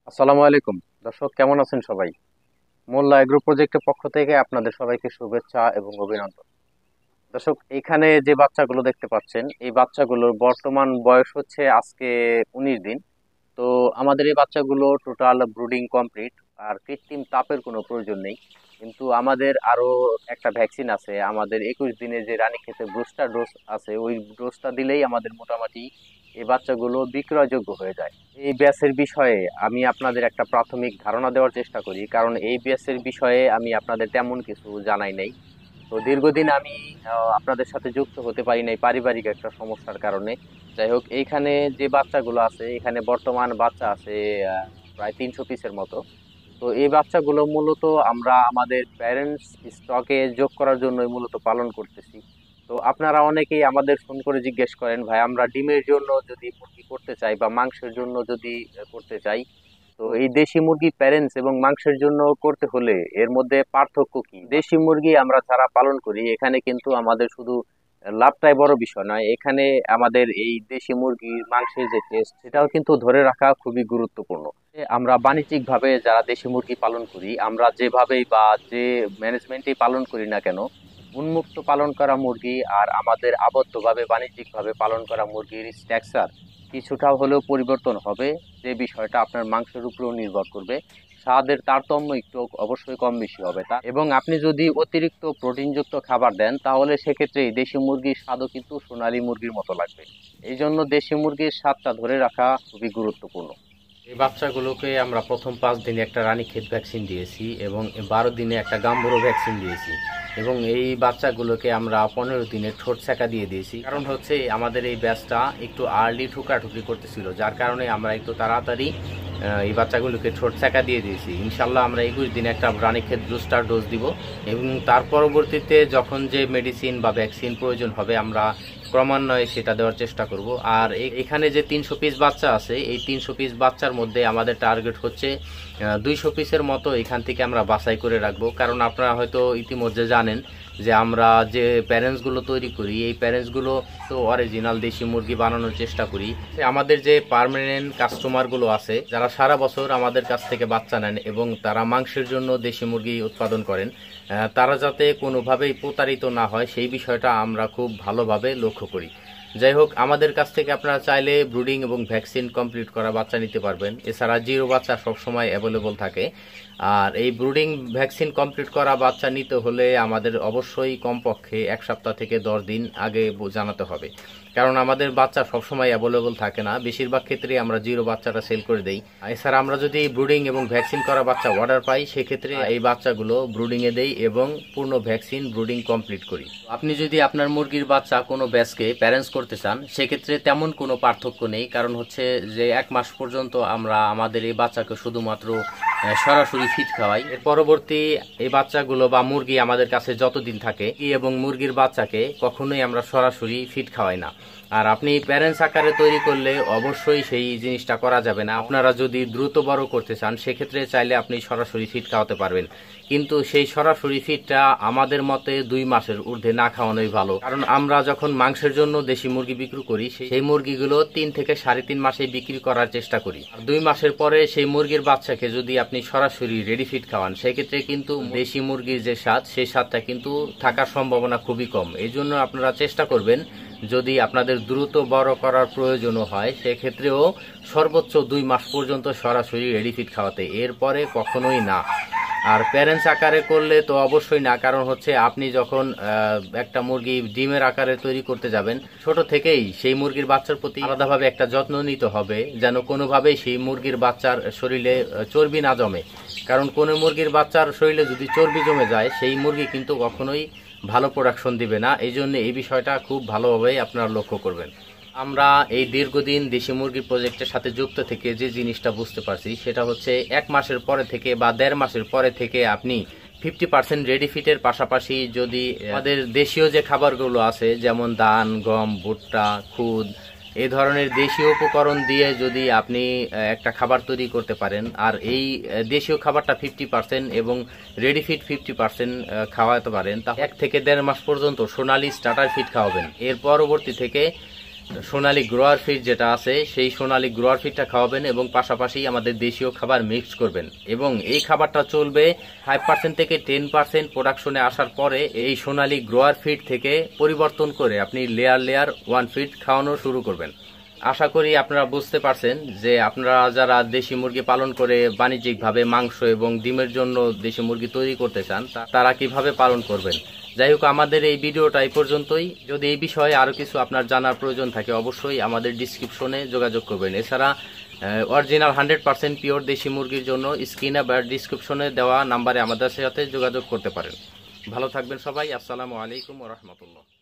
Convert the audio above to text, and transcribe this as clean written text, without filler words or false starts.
আসসালামু আলাইকুম। দর্শক, কেমন আছেন সবাই? মোল্লা এগ্রো প্রজেক্টের পক্ষ থেকে আপনাদের সবাইকে শুভেচ্ছা এবং অভিনন্দন। দর্শক, এখানে যে বাচ্চাগুলো দেখতে পাচ্ছেন, এই বাচ্চাগুলোর বর্তমান বয়স হচ্ছে আজকে 19 দিন। তো আমাদের এই বাচ্চাগুলো টোটাল ব্রুডিং কমপ্লিট, আর কৃত্রিম তাপের কোনো প্রয়োজন নেই। কিন্তু আমাদের আরো একটা ভ্যাকসিন আছে, আমাদের 21 দিনে যে রানীক্ষেতের বুস্টার ডোজ আছে, ওই ডোজটা দিলেই আমাদের মোটামুটি এই বাচ্চাগুলো বিক্রয়যোগ্য হয়ে যায়। এই ব্যাসের বিষয়ে আমি আপনাদের একটা প্রাথমিক ধারণা দেওয়ার চেষ্টা করি, কারণ এই ব্যাসের বিষয়ে আমি আপনাদের তেমন কিছু জানাই নাই। তো দীর্ঘদিন আমি আপনাদের সাথে যুক্ত হতে পারি নাই পারিবারিক একটা সমস্যার কারণে। যাই হোক, এইখানে যে বাচ্চাগুলো আছে, এখানে বর্তমান বাচ্চা আছে প্রায় 300 পিসের মতো। তো এই বাচ্চাগুলো মূলত আমরা আমাদের প্যারেন্টস স্টকে যোগ করার জন্যই মূলত পালন করতেছি। তো আপনারা অনেকেই আমাদের ফোন করে জিজ্ঞেস করেন, ভাই আমরা ডিমের জন্য যদি মুরগি করতে চাই বা মাংসের জন্য যদি করতে চাই, তো এই দেশি মুরগি প্যারেন্টস এবং মাংসের জন্য করতে হলে এর মধ্যে পার্থক্য কি? দেশি মুরগি আমরা যারা পালন করি, এখানে কিন্তু আমাদের শুধু লাভটাই বড় বিষয় নয়, এখানে আমাদের এই দেশি মুরগির মাংসের যে টেস্ট, সেটাও কিন্তু ধরে রাখা খুবই গুরুত্বপূর্ণ। আমরা বাণিজ্যিক ভাবে যারা দেশি মুরগি পালন করি, আমরা যেভাবেই বা যে ম্যানেজমেন্টেই পালন করি না কেন, উন্মুক্ত পালন করা মুরগি আর আমাদের আবদ্ধভাবে বাণিজ্যিক ভাবে পালন করা মুরগির স্ট্রাকচার কিছুটা হলেও পরিবর্তন হবে। যে বিষয়টা আপনার মাংসের উপরেও নির্ভর করবে। স্বাদের তারতম্য একটু অবশ্যই কম বেশি হবে তা, এবং আপনি যদি অতিরিক্ত প্রোটিনযুক্ত খাবার দেন, তাহলে সেক্ষেত্রে এই দেশি মুরগির স্বাদও কিন্তু সোনালী মুরগির মতো লাগবে। এই জন্য দেশি মুরগির স্বাদটা ধরে রাখা খুবই গুরুত্বপূর্ণ। এই বাচ্চাগুলোকে আমরা প্রথম 5 দিনে একটা রানীক্ষেত ভ্যাকসিন দিয়েছি এবং 12 দিনে একটা গাম্বুরো ভ্যাকসিন দিয়েছি, এবং এই বাচ্চাগুলোকে আমরা 15 দিনে ঠোঁট সেঁকা দিয়ে দিয়েছি। কারণ হচ্ছে আমাদের এই ব্যাচটা একটু আর্লি ঠুকরাঠুকরি করতেছিল, যার কারণে আমরা একটু তাড়াতাড়ি এই বাচ্চাগুলোকে ঠোঁট সেঁকা দিয়ে দিয়েছি। ইনশাল্লাহ আমরা 21 দিনে একটা রানীক্ষেত বুস্টার ডোজ দিব, এবং তার পরবর্তীতে যখন যে মেডিসিন বা ভ্যাকসিন প্রয়োজন হবে আমরা ক্রমান্বয়ে সেটা দেওয়ার চেষ্টা করব। আর এখানে যে 300 পিস বাচ্চা আছে, এই 300 পিস বাচ্চার মধ্যে আমাদের টার্গেট হচ্ছে 200 পিসের মতো এখান থেকে আমরা বাছাই করে রাখবো। কারণ আপনারা হয়তো ইতিমধ্যে জানেন যে আমরা যে প্যারেন্টসগুলো তৈরি করি, এই প্যারেন্টসগুলো তো অরিজিনাল দেশি মুরগি বানানোর চেষ্টা করি। আমাদের যে পার্মানেন্ট কাস্টমারগুলো আছে, যারা সারা বছর আমাদের কাছ থেকে বাচ্চা নেন এবং তারা মাংসের জন্য দেশি মুরগি উৎপাদন করেন, তারা যাতে কোনোভাবেই প্রতারিত না হয় সেই বিষয়টা আমরা খুব ভালোভাবে লক্ষ্য করি। যাই হোক, আমাদের কাছ থেকে আপনারা চাইলে ব্রুডিং এবং ভ্যাকসিন কমপ্লিট করা বাচ্চা নিতে পারবেন। এছাড়া জিরো বাচ্চা সবসময় অ্যাভেলেবল থাকে। আর এই ব্রুডিং ভ্যাকসিন কমপ্লিট করা বাচ্চা নিতে হলে আমাদের অবশ্যই কমপক্ষে 1 সপ্তাহ থেকে 10 দিন আগে জানাতে হবে, কারণ আমাদের বাচ্চা সবসময় অ্যাভেলেবল থাকে না। বেশিরভাগ ক্ষেত্রে আমরা জিরো বাচ্চাটা সেল করে দেই। এছাড়া আমরা যদি ব্রুডিং এবং ভ্যাকসিন করা বাচ্চা অর্ডার পাই, সেক্ষেত্রে এই বাচ্চাগুলো ব্রুডিংয়ে দেই এবং পূর্ণ ভ্যাকসিন ব্রুডিং কমপ্লিট করি। আপনি যদি আপনার মুরগির বাচ্চা কোনো ব্যাচকে প্যারেন্টস করতে চান, সেক্ষেত্রে তেমন কোনো পার্থক্য নেই। কারণ হচ্ছে যে 1 মাস পর্যন্ত আমরা আমাদের এই বাচ্চাকে শুধুমাত্র সরাসরি ফিড খাওয়াই। এর পরবর্তী এই বাচ্চাগুলো বা মুরগি আমাদের কাছে যতদিন থাকে, এবং মুরগির বাচ্চাকে কখনোই আমরা সরাসরি ফিড খাওয়াই না। আর আপনি প্যারেন্টস আকারে তৈরি করলে অবশ্যই সেই জিনিসটা করা যাবে না। আপনারা যদি দ্রুত বড় করতে চান, সেক্ষেত্রে চাইলে আপনি সরাসরি ফিড খাওয়াতে পারবেন, কিন্তু সেই সরাসরি ফিডটা আমাদের মতে 2 মাসের ঊর্ধ্বে না খাওয়ানোই ভালো। কারণ আমরা যখন মাংসের জন্য দেশি মুরগি বিক্রি করি, সেই মুরগিগুলো 3 থেকে 3.5 মাসে বিক্রি করার চেষ্টা করি। আর 2 মাসের পরে সেই মুরগির বাচ্চাকে যদি আপনি সরাসরি রেডি ফিড খাওয়ান, সেক্ষেত্রে কিন্তু দেশি মুরগির যে স্বাদ, সেই স্বাদটা কিন্তু থাকার সম্ভাবনা খুবই কম। এই জন্য আপনারা চেষ্টা করবেন, যদি আপনাদের দ্রুত বড় করার প্রয়োজনও হয়, সেক্ষেত্রেও সর্বোচ্চ 2 মাস পর্যন্ত সরাসরি রেডি ফিড খাওয়াতে, এরপরে কখনোই না। আর প্যারেন্টস আকারে করলে তো অবশ্যই না, কারণ হচ্ছে আপনি যখন একটা মুরগি ডিমের আকারে তৈরি করতে যাবেন, ছোট থেকেই সেই মুরগির বাচ্চার প্রতি আলাদাভাবে একটা যত্ন নিতে হবে, যেন কোনোভাবেই সেই মুরগির বাচ্চার শরীরে চর্বি না জমে। কারণ কোনো মুরগির বাচ্চার শরীরে যদি চর্বি জমে যায়, সেই মুরগি কিন্তু কখনোই ভালো প্রোডাকশন দিবে না। এই জন্য এই বিষয়টা খুব ভালোভাবে আপনারা লক্ষ্য করবেন। আমরা এই দীর্ঘদিন দেশি মুরগির প্রজেক্টের সাথে যুক্ত থেকে যে জিনিসটা বুঝতে পারছি, সেটা হচ্ছে 1 মাসের পরে থেকে বা 1.5 মাসের পরে থেকে আপনি 50% রেডি ফিটের পাশাপাশি যদি আমাদের দেশীয় যে খাবারগুলো আছে, যেমন ধান, গম, ভুট্টা, খুদ, এই ধরনের দেশীয় উপকরণ দিয়ে যদি আপনি একটা খাবার তৈরি করতে পারেন, আর এই দেশীয় খাবারটা 50% এবং রেডি ফিট 50% খাওয়াতে পারেন, তা 1 থেকে 1.5 মাস পর্যন্ত সোনালি স্টার্টার ফিট খাওয়াবেন। এর পরবর্তী থেকে সোনালী গ্রোয়ার ফিড যেটা আছে সেই সোনালী গ্রোয়ার ফিডটা খাওয়াবেন এবং পাশাপাশি আমাদের দেশীয় খাবার মিক্স করবেন এবং এই খাবারটা চলবে 5% থেকে 10% প্রোডাকশনে আসার পরে এই সোনালী গ্রোয়ার ফিড থেকে পরিবর্তন করে আপনি লেয়ার লেয়ার ওয়ান ফিড খাওয়ানো শুরু করবেন। আশা করি আপনারা বুঝতে পারছেন যে আপনারা যারা দেশি মুরগি পালন করে বাণিজ্যিকভাবে মাংস এবং ডিমের জন্য দেশি মুরগি তৈরি করতে চান তারা কিভাবে পালন করবেন। যাই হোক, আমাদের এই ভিডিওটা এই পর্যন্তই। যদি এই বিষয়ে আরও কিছু আপনার জানার প্রয়োজন থাকে অবশ্যই আমাদের ডিসক্রিপশনে যোগাযোগ করবেন। এছাড়া অরিজিনাল 100% পিওর দেশি মুরগির জন্য স্ক্রিনে বা ডিসক্রিপশনে দেওয়া নাম্বারে আমাদের সাথে যোগাযোগ করতে পারেন। ভালো থাকবেন সবাই। আসসালামু আলাইকুম ওয়া রাহমাতুল্লাহ।